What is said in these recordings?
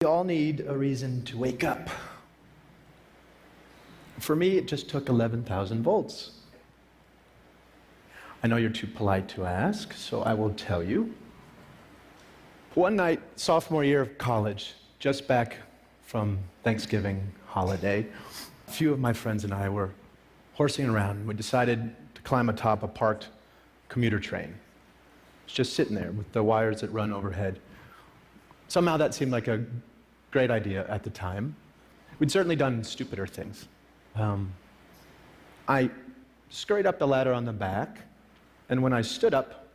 We all need a reason to wake up. For me, it just took 11,000 volts. I know you're too polite to ask, so I will tell you. One night, sophomore year of college, just back from Thanksgiving holiday, a few of my friends and I were horsing around. We decided to climb atop a parked commuter train. It's just sitting there with the wires that run overhead. Somehow that seemed like a great idea at the time. We'd certainly done stupider things. I scurried up the ladder on the back, and when I stood up,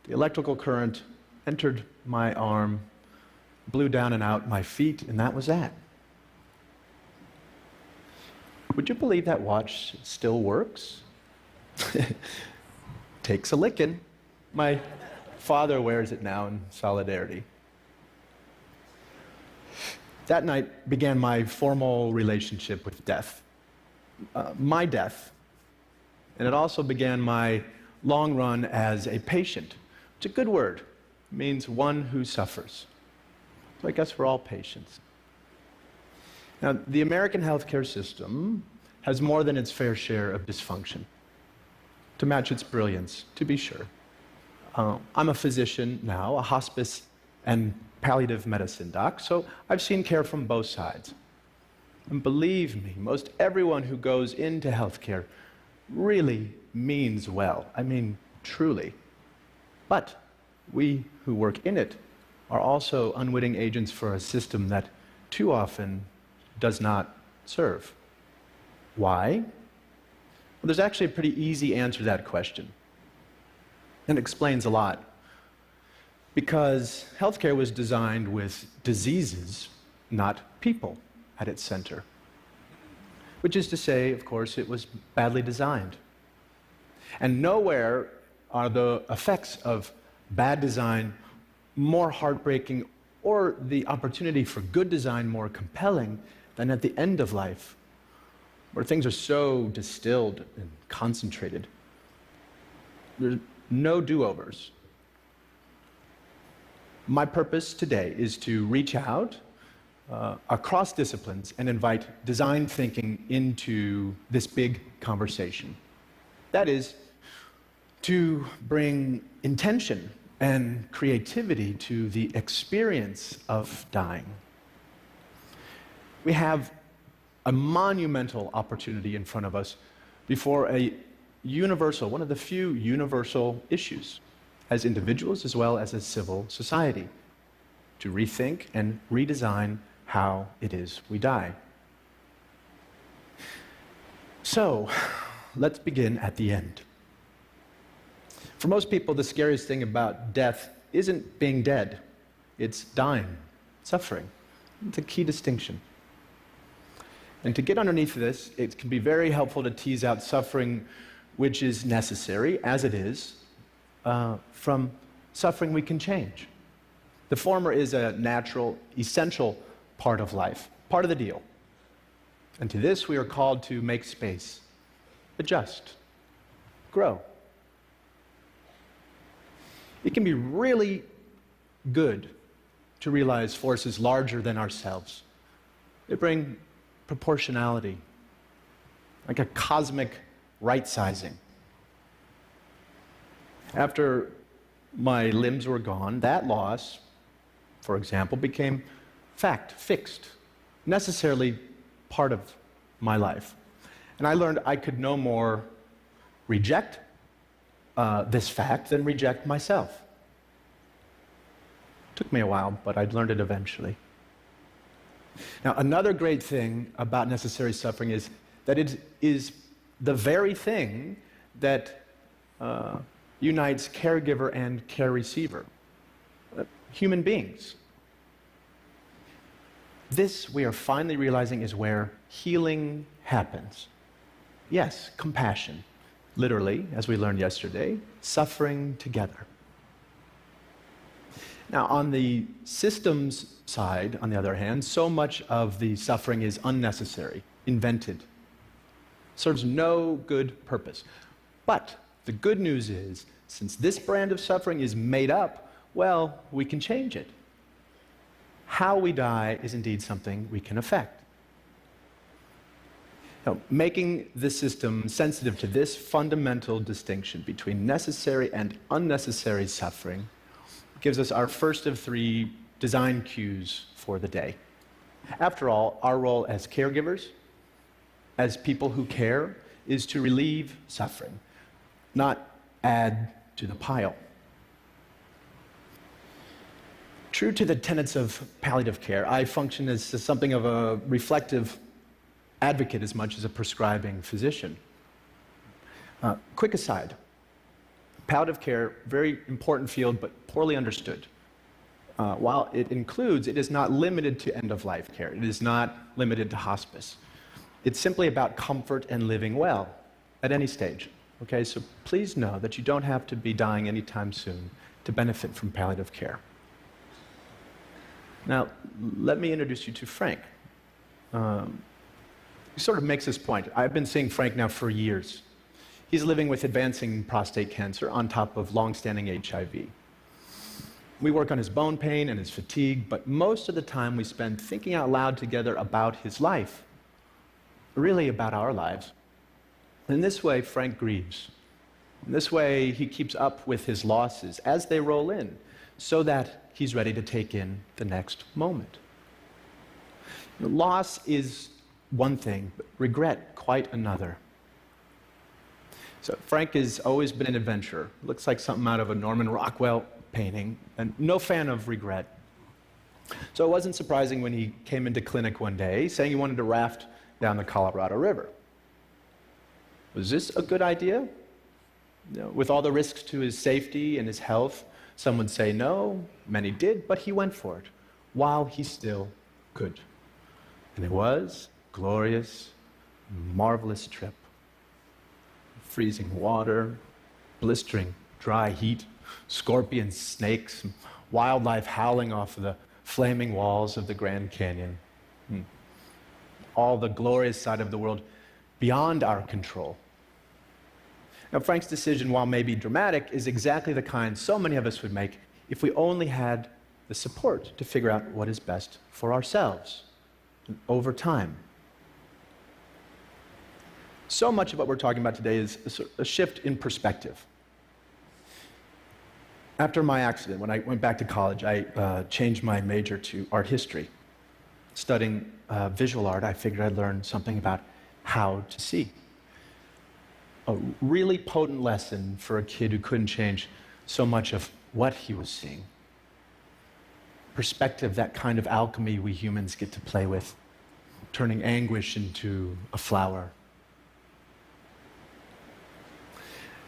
the electrical current entered my arm, blew down and out my feet, and that was that. Would you believe that watch still works? Takes a licking. My father wears it now in solidarity. That night began my formal relationship with death. My death. And it also began my long run as a patient. It's a good word. It means one who suffers. So I guess we're all patients. Now, the American healthcare system has more than its fair share of dysfunction. To match its brilliance, to be sure. I'm a physician now, a hospice and palliative medicine doc, so I've seen care from both sides. And believe me, most everyone who goes into healthcare really means well. I mean, truly. But we who work in it are also unwitting agents for a system that too often does not serve. Why? Well, there's actually a pretty easy answer to that question. And it explains a lot. Because healthcare was designed with diseases, not people, at its center. Which is to say, of course, it was badly designed. And nowhere are the effects of bad design more heartbreaking or the opportunity for good design more compelling than at the end of life, where things are so distilled and concentrated. There's no do-overs. My purpose today is to reach out across disciplines and invite design thinking into this big conversation. That is, to bring intention and creativity to the experience of dying. We have a monumental opportunity in front of us before a universal, one of the few universal issues, as individuals as well as a civil society, to rethink and redesign how it is we die. So, let's begin at the end. For most people, the scariest thing about death isn't being dead, it's dying, suffering. It's a key distinction. And to get underneath this, it can be very helpful to tease out suffering which is necessary, as it is, from suffering we can change. The former is a natural, essential part of life, part of the deal. And to this we are called to make space, adjust, grow. It can be really good to realize forces larger than ourselves. They bring proportionality, like a cosmic right-sizing. After my limbs were gone, that loss, for example, became fact, fixed, necessarily part of my life. And I learned I could no more reject this fact than reject myself. Took me a while, but I'd learned it eventually. Now, another great thing about necessary suffering is that it is the very thing that unites caregiver and care receiver, human beings. This, we are finally realizing, is where healing happens. Yes, compassion. Literally, as we learned yesterday, suffering together. Now, on the systems side, on the other hand, so much of the suffering is unnecessary, invented, serves no good purpose. But the good news is, since this brand of suffering is made up, well, we can change it. how we die is indeed something we can affect. Now, making the system sensitive to this fundamental distinction between necessary and unnecessary suffering gives us our first of three design cues for the day. After all, our role as caregivers, as people who care, is to relieve suffering, not add to the pile. True to the tenets of palliative care, I function as something of a reflective advocate as much as a prescribing physician. Quick aside, palliative care, very important field, but poorly understood. While it includes, it is not limited to end-of-life care. It is not limited to hospice. It's simply about comfort and living well at any stage. Okay, so please know that you don't have to be dying anytime soon to benefit from palliative care. Now, let me introduce you to Frank. He sort of makes this point. I've been seeing Frank now for years. He's living with advancing prostate cancer on top of long-standing HIV. We work on his bone pain and his fatigue, but most of the time we spend thinking out loud together about his life, really about our lives. In this way, Frank grieves. In this way, he keeps up with his losses as they roll in, so that he's ready to take in the next moment. Loss is one thing, but regret quite another. So Frank has always been an adventurer. Looks like something out of a Norman Rockwell painting, and no fan of regret. So it wasn't surprising when he came into clinic one day saying he wanted to raft down the Colorado River. Was this a good idea? With all the risks to his safety and his health, some would say no, many did, but he went for it while he still could. And it was a glorious, marvelous trip. Freezing water, blistering dry heat, scorpions, snakes, wildlife howling off the flaming walls of the Grand Canyon. All the glorious side of the world beyond our control. Now, Frank's decision, while maybe dramatic, is exactly the kind so many of us would make if we only had the support to figure out what is best for ourselves over time. So much of what we're talking about today is a shift in perspective. After my accident, when I went back to college, I changed my major to art history. Studying visual art, I figured I'd learn something about how to see. A really potent lesson for a kid who couldn't change so much of what he was seeing. Perspective, that kind of alchemy we humans get to play with, turning anguish into a flower.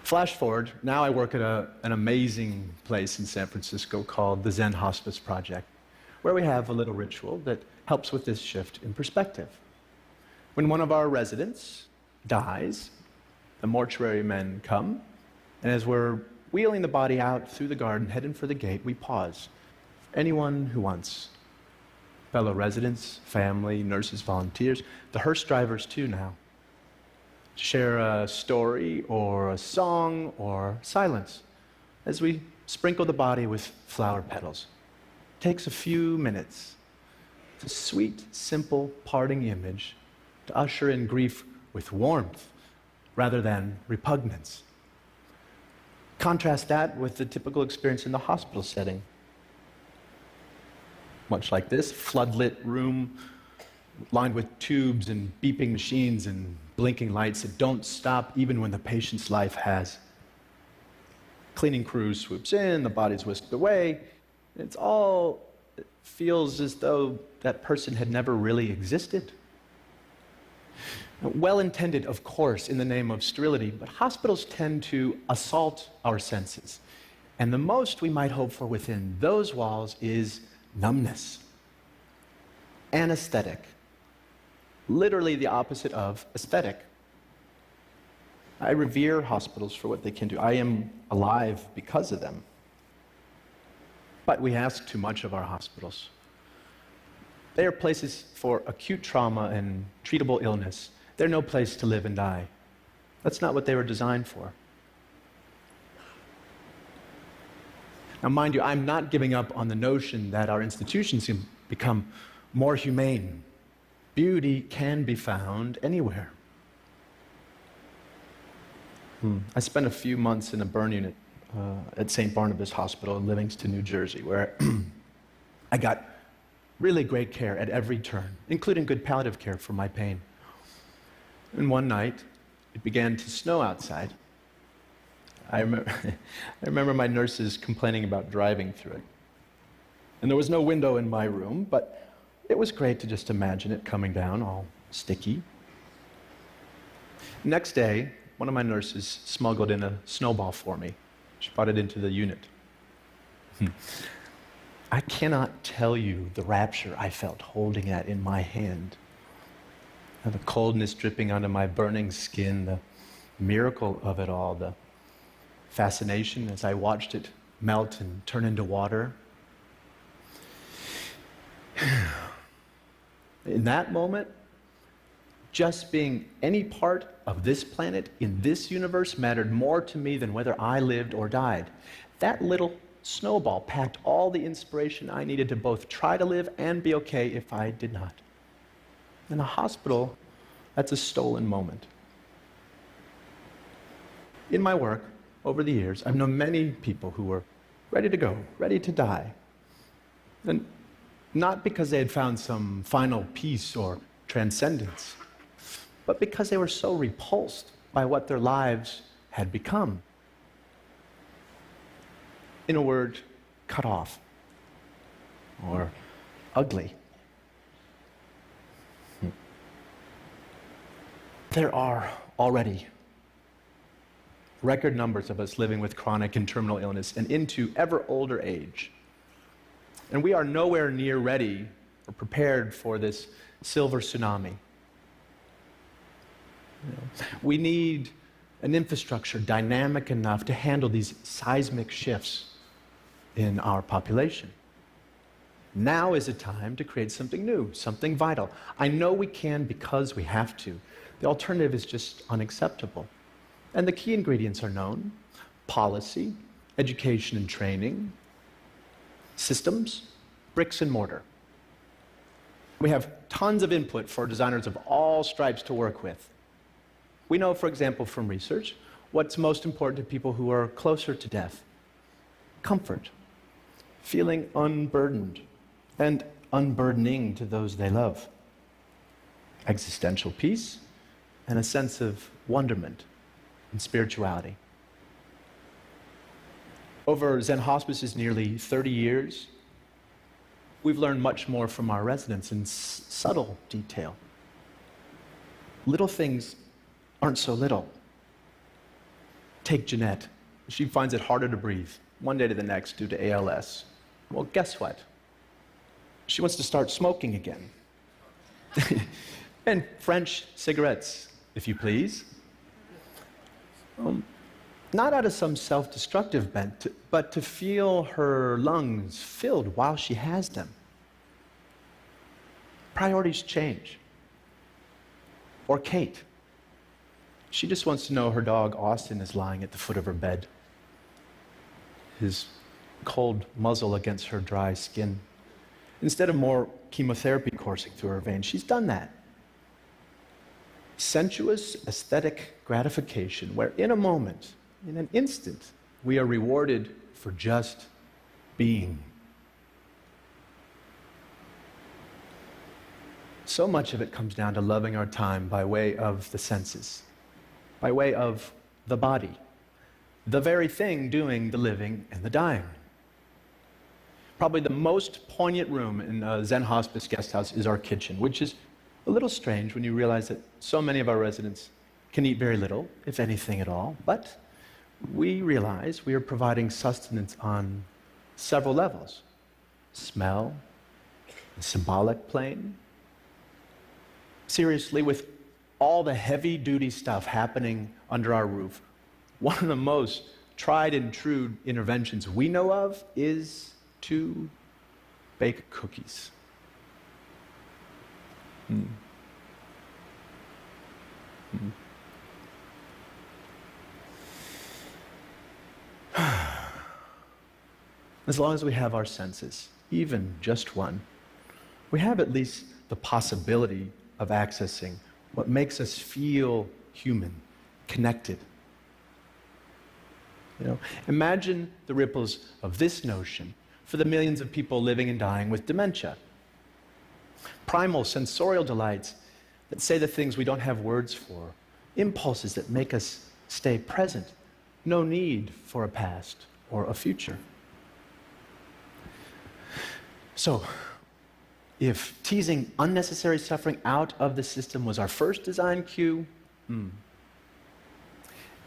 Flash forward, now I work at an amazing place in San Francisco called the Zen Hospice Project, where we have a little ritual that helps with this shift in perspective. When one of our residents dies, the mortuary men come, and as we're wheeling the body out through the garden, heading for the gate, we pause. Anyone who wants. Fellow residents, family, nurses, volunteers, the hearse drivers too now. Share a story or a song or silence as we sprinkle the body with flower petals. It takes a few minutes. It's a sweet, simple parting image to usher in grief with warmth rather than repugnance. Contrast that with the typical experience in the hospital setting. Much like this, floodlit room lined with tubes and beeping machines and blinking lights that don't stop even when the patient's life has. Cleaning crew swoops in, the body's whisked away. It feels as though that person had never really existed. Well-intended, of course, in the name of sterility, but hospitals tend to assault our senses. And the most we might hope for within those walls is numbness. Anesthetic. Literally the opposite of aesthetic. I revere hospitals for what they can do. I am alive because of them. But we ask too much of our hospitals. They are places for acute trauma and treatable illness. They're no place to live and die. That's not what they were designed for. Now, mind you, I'm not giving up on the notion that our institutions become more humane. Beauty can be found anywhere. I spent a few months in a burn unit at St. Barnabas Hospital in Livingston, New Jersey, where I got really great care at every turn, including good palliative care for my pain. And one night, it began to snow outside. I remember my nurses complaining about driving through it. And there was no window in my room, but it was great to just imagine it coming down all sticky. Next day, one of my nurses smuggled in a snowball for me. She brought it into the unit. I cannot tell you the rapture I felt holding that in my hand. And the coldness dripping onto my burning skin, the miracle of it all, the fascination as I watched it melt and turn into water. In that moment, just being any part of this planet in this universe mattered more to me than whether I lived or died. That little snowball packed all the inspiration I needed to both try to live and be okay if I did not. In a hospital, that's a stolen moment. In my work, over the years, I've known many people who were ready to go, ready to die. And not because they had found some final peace or transcendence, but because they were so repulsed by what their lives had become. In a word, cut off or ugly. There are already record numbers of us living with chronic and terminal illness and into ever older age. And we are nowhere near ready or prepared for this silver tsunami. We need an infrastructure dynamic enough to handle these seismic shifts in our population. Now is a time to create something new, something vital. I know we can because we have to. The alternative is just unacceptable. And the key ingredients are known: policy, education and training, systems, bricks and mortar. We have tons of input for designers of all stripes to work with. We know, for example, from research, what's most important to people who are closer to death: comfort, feeling unburdened, and unburdening to those they love, existential peace, and a sense of wonderment and spirituality. Over Zen Hospice's nearly 30 years, we've learned much more from our residents in subtle detail. Little things aren't so little. Take Jeanette. She finds it harder to breathe one day to the next due to ALS. Well, guess what? She wants to start smoking again. And French cigarettes, if you please. Not out of some self-destructive bent, but to feel her lungs filled while she has them. Priorities change. Or Kate. She just wants to know her dog Austin is lying at the foot of her bed, his cold muzzle against her dry skin. Instead of more chemotherapy coursing through her veins, she's done that. Sensuous aesthetic gratification, where in a moment, in an instant, we are rewarded for just being. So much of it comes down to loving our time by way of the senses, by way of the body, the very thing doing the living and the dying. Probably the most poignant room in a Zen Hospice guest house is our kitchen, which is a little strange when you realize that so many of our residents can eat very little, if anything at all, but we realize we are providing sustenance on several levels: smell, the symbolic plane. Seriously, with all the heavy-duty stuff happening under our roof, one of the most tried and true interventions we know of is to bake cookies. As long as we have our senses, even just one, we have at least the possibility of accessing what makes us feel human, connected. Imagine the ripples of this notion for the millions of people living and dying with dementia. Primal sensorial delights that say the things we don't have words for, impulses that make us stay present, no need for a past or a future. So, if teasing unnecessary suffering out of the system was our first design cue,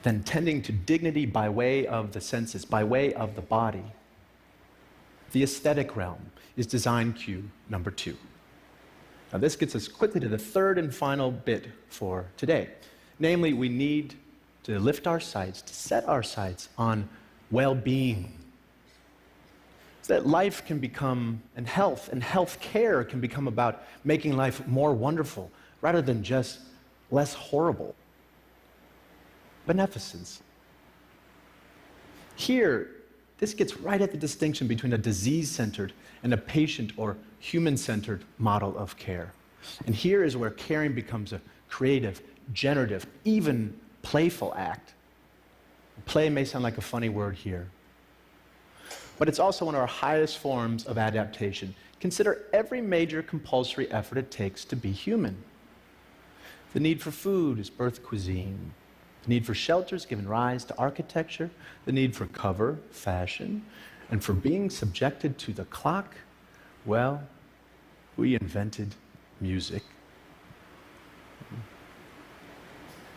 then tending to dignity by way of the senses, by way of the body, the aesthetic realm is design cue number 2. Now this gets us quickly to the third and final bit for today. Namely, we need to lift our sights, to set our sights on well-being, so that life can become, and health care can become about making life more wonderful rather than just less horrible. Beneficence. Here, this gets right at the distinction between a disease-centered and a patient or human-centered model of care. And here is where caring becomes a creative, generative, even playful act. Play may sound like a funny word here, but it's also one of our highest forms of adaptation. Consider every major compulsory effort it takes to be human. The need for food is birth cuisine. The need for shelter has given rise to architecture. The need for cover, fashion. And for being subjected to the clock, well, we invented music.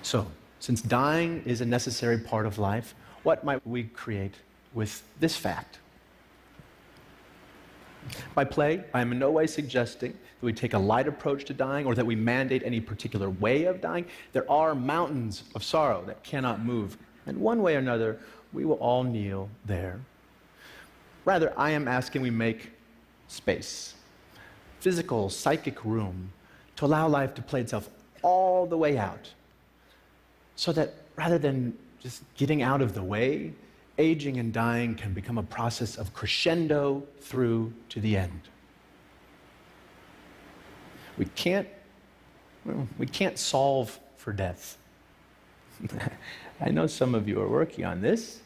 So, since dying is a necessary part of life, what might we create with this fact? By play, I am in no way suggesting that we take a light approach to dying or that we mandate any particular way of dying. There are mountains of sorrow that cannot move, and one way or another, we will all kneel there. Rather, I am asking we make space, physical, psychic room, to allow life to play itself all the way out, so that rather than just getting out of the way, aging and dying can become a process of crescendo through to the end. We can't solve for death. I know some of you are working on this.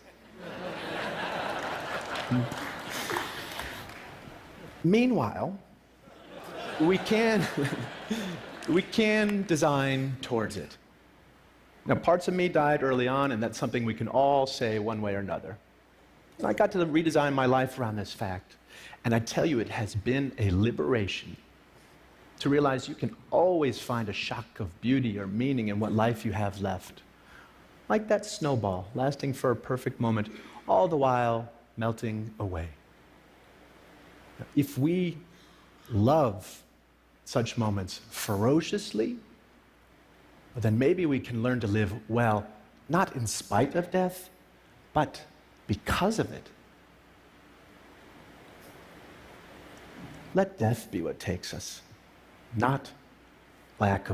Meanwhile, we can design towards it. Now, parts of me died early on, and that's something we can all say one way or another. I got to redesign my life around this fact, and I tell you, it has been a liberation to realize you can always find a shock of beauty or meaning in what life you have left. Like that snowball, lasting for a perfect moment, all the while melting away. If we love such moments ferociously, then maybe we can learn to live well, not in spite of death, but because of it. Let death be what takes us, not lack of